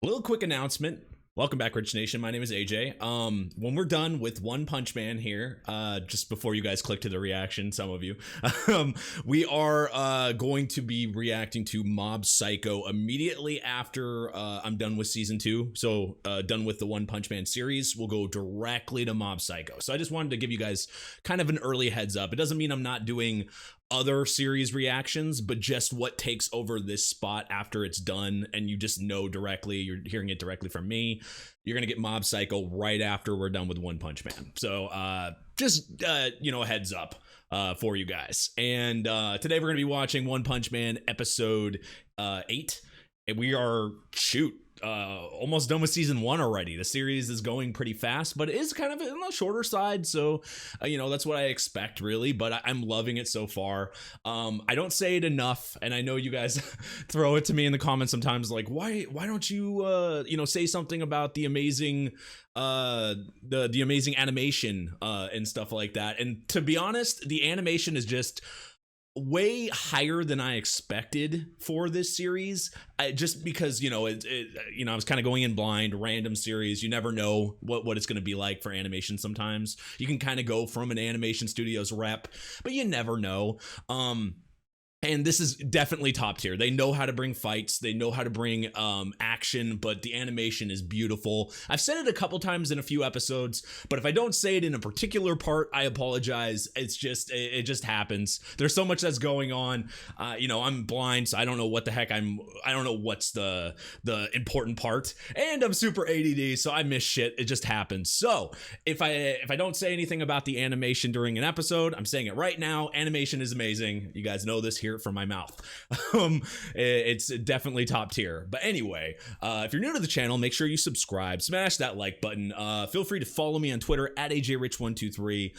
Little quick announcement. Welcome back, Rich Nation. My name is AJ. When we're done with One Punch Man here, just before you guys click to the reaction, some of you, we are going to be reacting to Mob Psycho immediately after I'm done with season 2. So done with the One Punch Man series, we'll go directly to Mob Psycho. So I just wanted to give you guys kind of an early heads up. It doesn't mean I'm not doing other series reactions, but just what takes over this spot after it's done, and you just know directly, you're hearing it directly from me. You're gonna get Mob Psycho right after we're done with One Punch Man. So just you know, a heads up for you guys. And today we're gonna be watching One Punch Man episode 8, and we are almost done with season 1 already. The series is going pretty fast, but it is kind of on the shorter side, so you know, that's what I expect, really. But I'm loving it so far. I don't say it enough, and I know you guys throw it to me in the comments sometimes, like, why don't you you know, say something about the amazing the amazing animation and stuff like that. And to be honest, the animation is just way higher than I expected for this series, just because, you know, you know, I was kind of going in blind, random series. You never know what it's going to be like for animation. Sometimes you can kind of go from an animation studio's rep, but you never know. And this is definitely top tier. They know how to bring fights. They know how to bring action, but the animation is beautiful. I've said it a couple times in a few episodes, but if I don't say it in a particular part, I apologize. It's just, it just happens. There's so much that's going on. You know, I'm blind, so I don't know what the heck I don't know what's the important part. And I'm super ADD, so I miss shit. It just happens. So if I don't say anything about the animation during an episode, I'm saying it right now. Animation is amazing. You guys know this here from my mouth. It's definitely top tier. But anyway, if you're new to the channel, make sure you subscribe, smash that like button. Feel free to follow me on Twitter at ajrich123.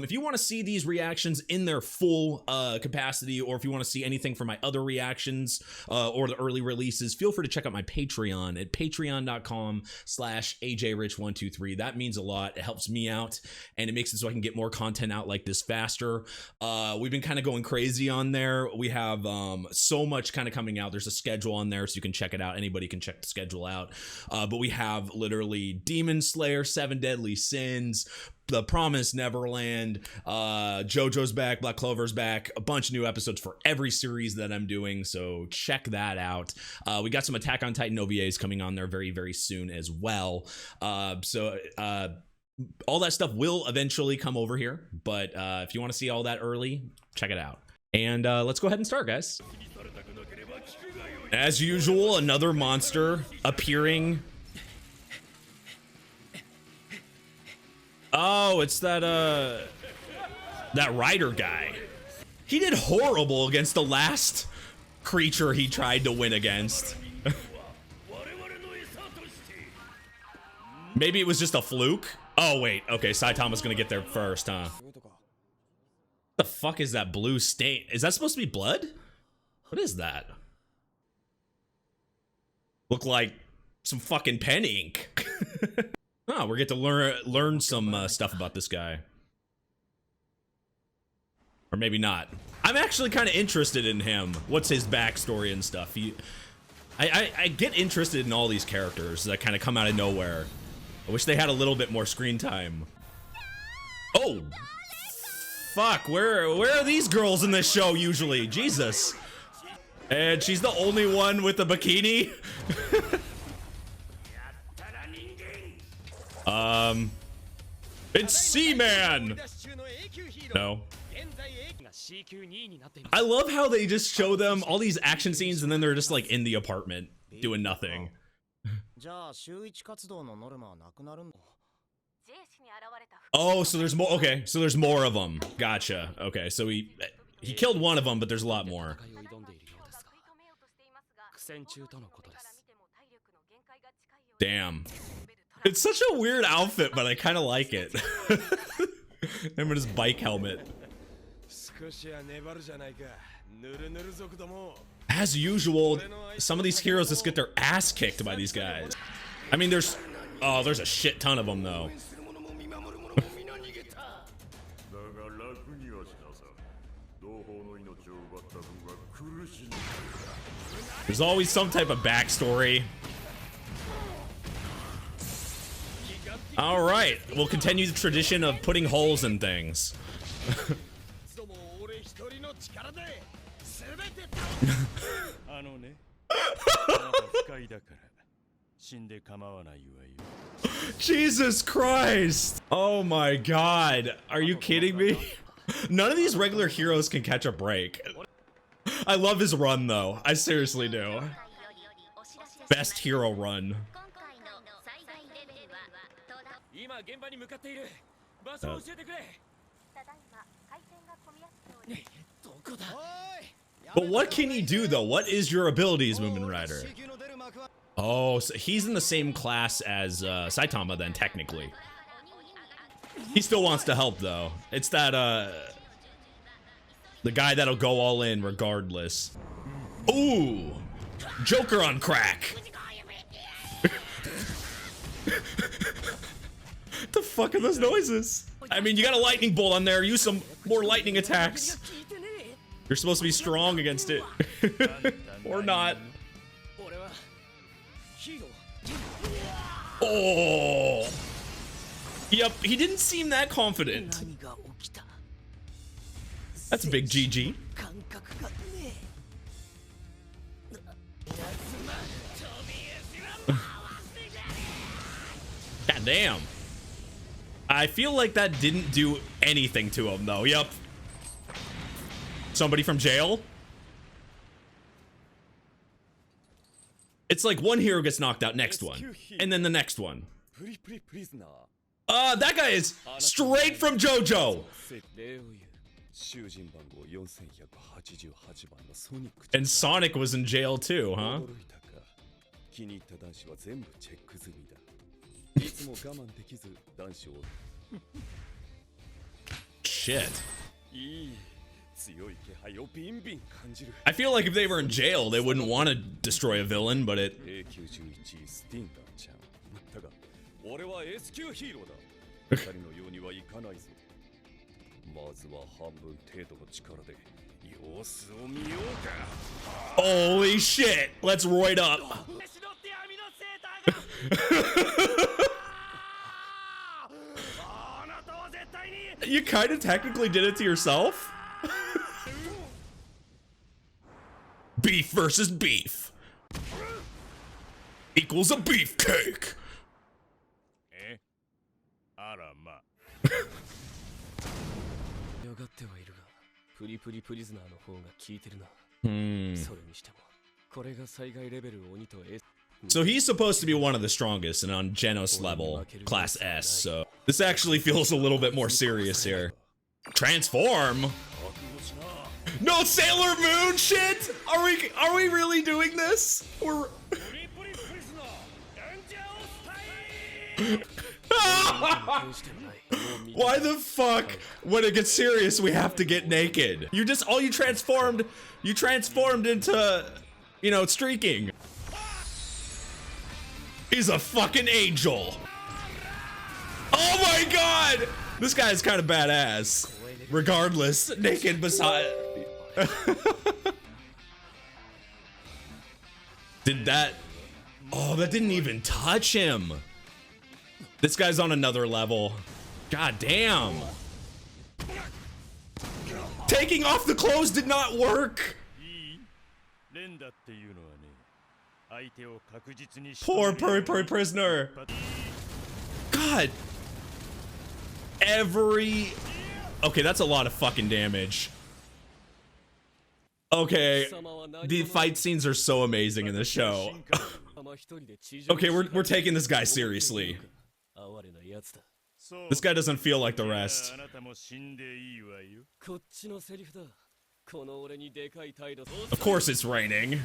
If you want to see these reactions in their full capacity, or if you want to see anything from my other reactions or the early releases, feel free to check out my Patreon at patreon.com/ajrich123. That means a lot. It helps me out, and it makes it so I can get more content out like this faster. We've been kind of going crazy on there. We have so much kind of coming out. There's a schedule on there, so you can check it out. Anybody can check the schedule out. But we have literally Demon Slayer, 7 Deadly Sins, The Promised Neverland, JoJo's back, Black Clover's back, a bunch of new episodes for every series that I'm doing, so check that out. We got some Attack on Titan OVAs coming on there very, very soon as well. So all that stuff will eventually come over here, but if you want to see all that early, check it out. And let's go ahead and start, guys. As usual, another monster appearing. Oh, it's that rider guy. He did horrible against the last creature he tried to win against. Maybe it was just a fluke. Oh wait, okay, Saitama's gonna get there first, huh? What the fuck is that blue stain? Is that supposed to be blood? What is that? Look like some fucking pen ink. Oh, we get to learn some stuff about this guy. Or maybe not. I'm actually kind of interested in him. What's his backstory and stuff? I get interested in all these characters that kind of come out of nowhere. I wish they had a little bit more screen time. Oh! Fuck, where are these girls in this show usually? Jesus. And she's the only one with the bikini? It's Seaman! No. I love how they just show them all these action scenes and then they're just like in the apartment doing nothing. Oh, so there's more. Okay, so there's more of them. Gotcha. Okay, so he killed one of them, but there's a lot more. Damn. It's such a weird outfit, but I kind of like it. Him with his bike helmet. As usual, some of these heroes just get their ass kicked by these guys. I mean, there's a shit ton of them, though. There's always some type of backstory. All right, we'll continue the tradition of putting holes in things. Jesus Christ! Oh my God, are you kidding me? None of these regular heroes can catch a break. I love his run though, I seriously do. Best hero run. But what can he do though? What is your abilities, Moomin Rider? Oh, so he's in the same class as Saitama then, technically. He still wants to help though. It's that the guy that'll go all in regardless. Ooh, Joker on crack. The fuck are those noises? I mean, you got a lightning bolt on there. Use some more lightning attacks. You're supposed to be strong against it. Or not. Oh. Yep, he didn't seem that confident. That's a big GG. God damn. I feel like that didn't do anything to him though. Yep. Somebody from jail? It's like one hero gets knocked out, next one. And then the next one. That guy is straight from JoJo. And Sonic was in jail too, huh? Shit. I feel like if they were in jail, they wouldn't want to destroy a villain, but it... Holy shit! Let's roid up. You kind of technically did it to yourself? Beef versus beef equals a beefcake. So he's supposed to be one of the strongest and on Genos level, class S, so this actually feels a little bit more serious here. Transform? No Sailor Moon shit? Are we really doing this? We're Why the fuck when it gets serious we have to get naked? You transformed into, you know, streaking. He's a fucking angel. Oh my God! This guy's kind of badass. Regardless, naked beside. Did that? Oh, that didn't even touch him. This guy's on another level. God damn. Taking off the clothes did not work. Poor Puri Puri prisoner. God. Okay, that's a lot of fucking damage. Okay, the fight scenes are so amazing in this show. Okay, we're taking this guy seriously. This guy doesn't feel like the rest. Of course it's raining.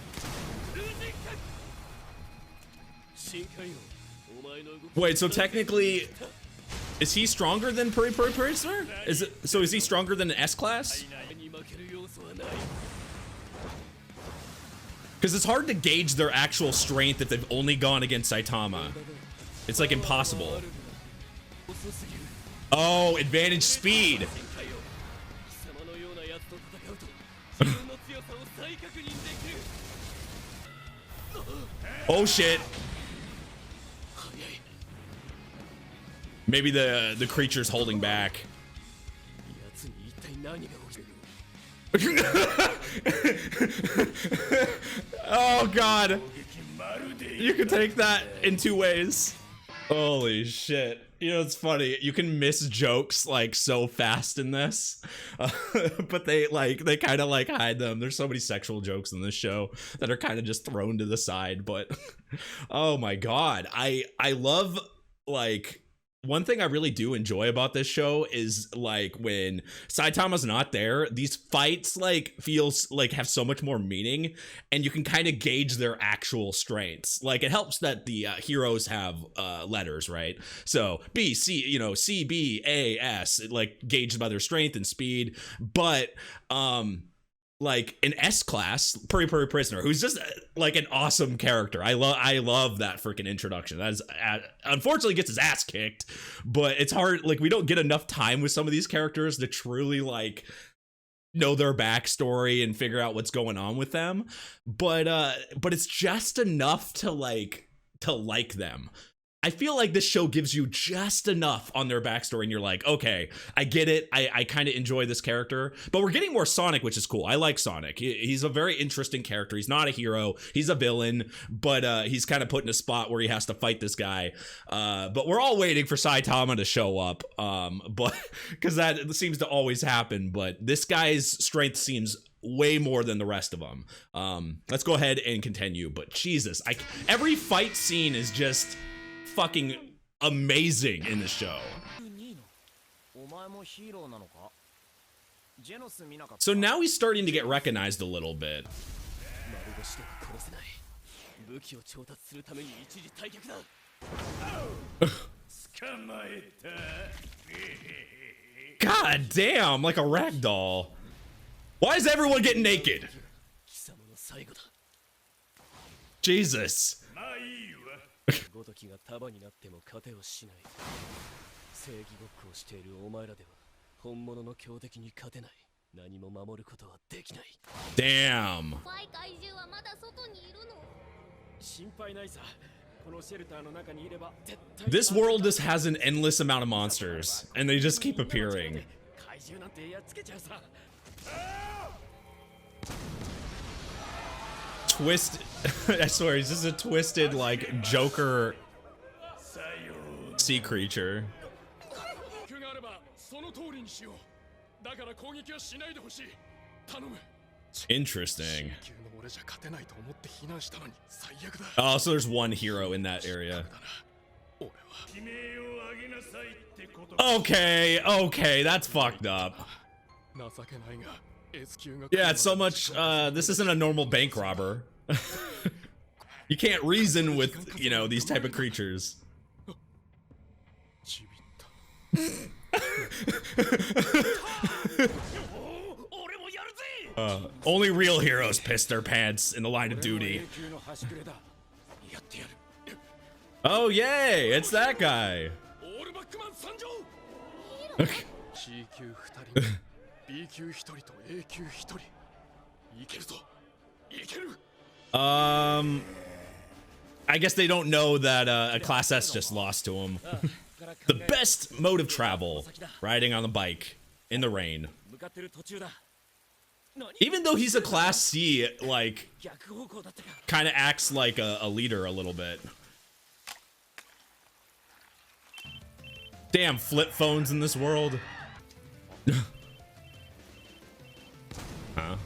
Wait, so technically, is he stronger than Puri Puri Prisoner? Is he stronger than an S class? Because it's hard to gauge their actual strength if they've only gone against Saitama. It's like impossible. Oh, advantage speed. Oh shit. Maybe the creature's holding back. Oh god. You can take that in two ways. Holy shit. You know, it's funny. You can miss jokes like so fast in this, but they kind of like hide them. There's so many sexual jokes in this show that are kind of just thrown to the side. But oh my god, I love, like, one thing I really do enjoy about this show is like when Saitama's not there, these fights like feels like have so much more meaning, and you can kind of gauge their actual strengths. Like, it helps that the heroes have letters, right? So B, C, you know, C, B, A, S, like gauged by their strength and speed. But like an S class, Puri Puri Prisoner, who's just like an awesome character. I love that freaking introduction. That is, unfortunately, gets his ass kicked, but it's hard. Like, we don't get enough time with some of these characters to truly like know their backstory and figure out what's going on with them. But it's just enough to like them. I feel like this show gives you just enough on their backstory, and you're like, okay, I get it. I kind of enjoy this character, but we're getting more Sonic, which is cool. I like Sonic. He's a very interesting character. He's not a hero. He's a villain, but he's kind of put in a spot where he has to fight this guy. But we're all waiting for Saitama to show up, but because that seems to always happen. But this guy's strength seems way more than the rest of them. Let's go ahead and continue. But Jesus, every fight scene is just fucking amazing in the show. So now he's starting to get recognized a little bit. God damn, like a rag doll. Why is everyone getting naked? Jesus. Damn. This world just has an endless amount of monsters, and they just keep appearing. I swear, he's just a twisted, like, Joker sea creature. Interesting. Oh, so there's one hero in that area. Okay, that's fucked up. Yeah, it's so much, this isn't a normal bank robber. You can't reason with, you know, these type of creatures. Only real heroes piss their pants in the line of duty. Oh yay, it's that guy. I guess they don't know that a Class S just lost to him. The best mode of travel, riding on the bike in the rain. Even though he's a Class C, like, kind of acts like a leader a little bit. Damn, flip phones in this world. Huh?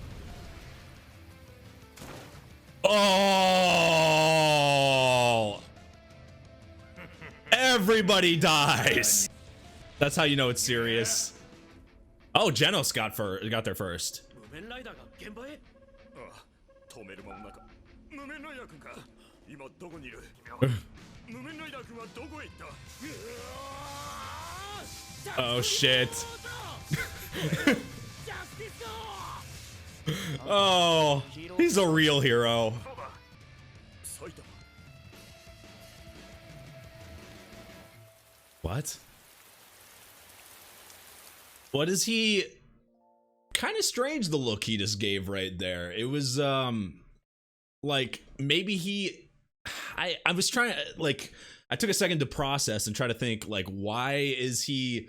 Oh! Everybody dies. That's how you know it's serious. Oh, Genos got there first. Oh shit. Oh, he's a real hero. What? What is he? Kind of strange, the look he just gave right there. It was like, maybe he, I was trying to, like, I took a second to process and try to think, like, why is he,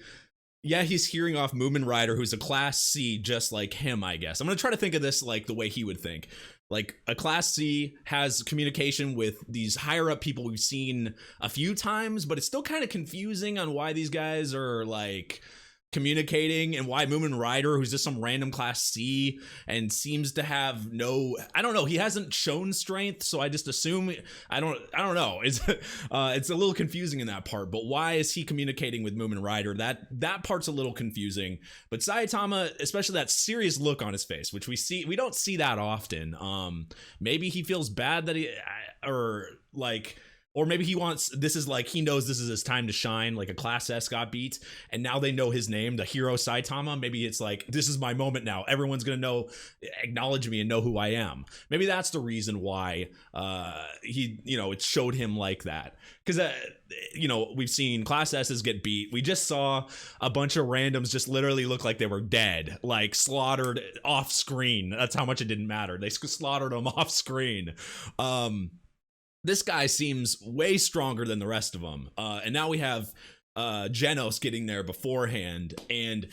yeah, he's hearing off Moomin Rider, who's a class C just like him, I guess. I'm gonna try to think of this like the way he would think. Like, a class C has communication with these higher up people we've seen a few times, but it's still kind of confusing on why these guys are like communicating, and why Moomin Rider, who's just some random class C and seems to have no, I don't know, he hasn't shown strength, so I just assume, I don't know, it's a little confusing in that part. But why is he communicating with Moomin Rider? That part's a little confusing. But Saitama, especially that serious look on his face, which we don't see that often. Maybe he feels bad that or maybe he wants, this is like, he knows this is his time to shine, like a class S got beat, and now they know his name, the hero Saitama. Maybe it's like, this is my moment now. Everyone's gonna know, acknowledge me and know who I am. Maybe that's the reason why he, it showed him like that. Because, we've seen class S's get beat. We just saw a bunch of randoms just literally look like they were dead, like slaughtered off screen. That's how much it didn't matter. They slaughtered them off screen. This guy seems way stronger than the rest of them. And now we have Genos getting there beforehand. And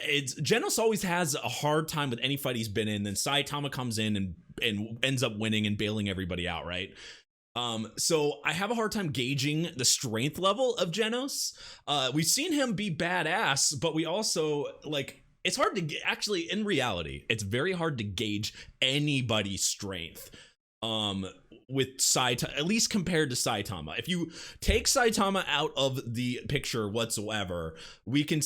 Genos always has a hard time with any fight he's been in. Then Saitama comes in and ends up winning and bailing everybody out, right? So I have a hard time gauging the strength level of Genos. We've seen him be badass, but we also, like, it's hard to actually, in reality, it's very hard to gauge anybody's strength. With Saitama, at least compared to Saitama. If you take Saitama out of the picture whatsoever, we can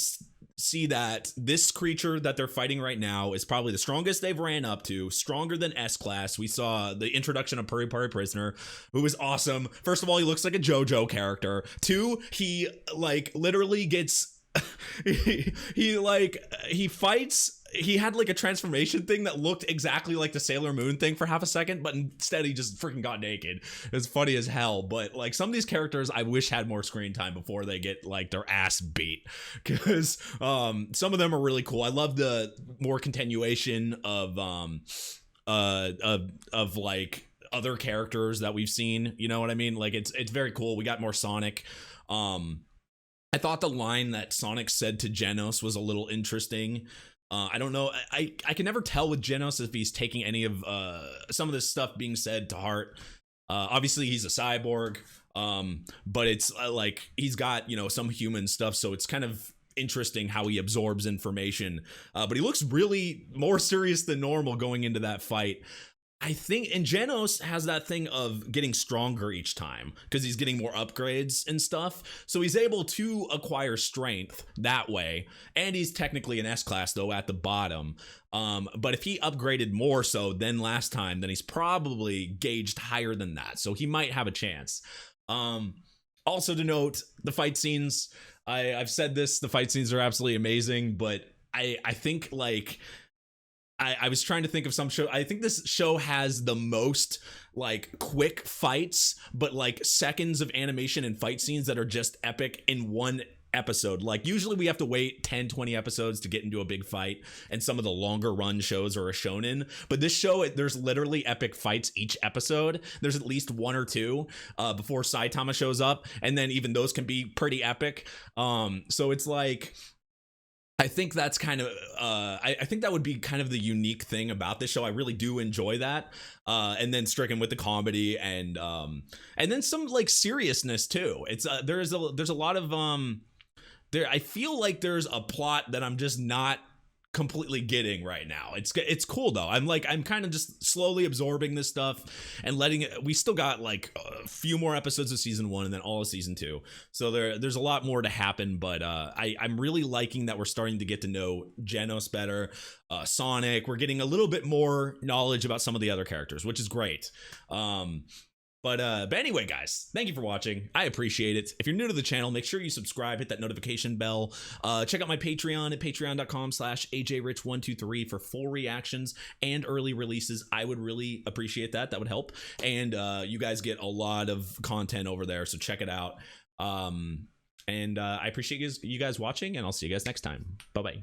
see that this creature that they're fighting right now is probably the strongest they've ran up to, stronger than S-Class. We saw the introduction of Puri Puri Prisoner, who is awesome. First of all, he looks like a JoJo character. Two, he like literally gets he fights. He had like a transformation thing that looked exactly like the Sailor Moon thing for half a second, but instead he just freaking got naked. It's funny as hell. But like, some of these characters I wish had more screen time before they get like their ass beat, because some of them are really cool. I love the more continuation of like other characters that we've seen, you know what I mean? Like, it's very cool. We got more Sonic. I thought the line that Sonic said to Genos was a little interesting. I don't know. I can never tell with Genos if he's taking any of some of this stuff being said to heart. Obviously, he's a cyborg, but it's like he's got, some human stuff, so it's kind of interesting how he absorbs information. But he looks really more serious than normal going into that fight. I think, and Genos has that thing of getting stronger each time because he's getting more upgrades and stuff. So he's able to acquire strength that way. And he's technically an S-Class, though, at the bottom. But if he upgraded more so than last time, then he's probably gauged higher than that. So he might have a chance. Also to note, the fight scenes, I've said this, the fight scenes are absolutely amazing. But I think, like, I was trying to think of some show. I think this show has the most like quick fights, but like seconds of animation and fight scenes that are just epic in one episode. Like, usually we have to wait 10-20 episodes to get into a big fight, and some of the longer run shows are a shonen, but this show, there's literally epic fights each episode. There's at least one or two before Saitama shows up, and then even those can be pretty epic. So it's like, I think that's kind of I think that would be kind of the unique thing about this show. I really do enjoy that, and then stricken with the comedy and then some like seriousness too. It's there's a lot of there. I feel like there's a plot that I'm just not completely getting right now. It's cool though. I'm kind of just slowly absorbing this stuff and letting it. We still got like a few more episodes of season 1 and then all of season 2, so there's a lot more to happen. But I'm really liking that we're starting to get to know Genos better, Sonic. We're getting a little bit more knowledge about some of the other characters, which is great. But anyway, guys, thank you for watching. I appreciate it. If you're new to the channel, make sure you subscribe, hit that notification bell. Check out my Patreon at patreon.com/ajrich123 for full reactions and early releases. I would really appreciate that. That would help. And you guys get a lot of content over there, so check it out. I appreciate you guys watching, and I'll see you guys next time. Bye-bye.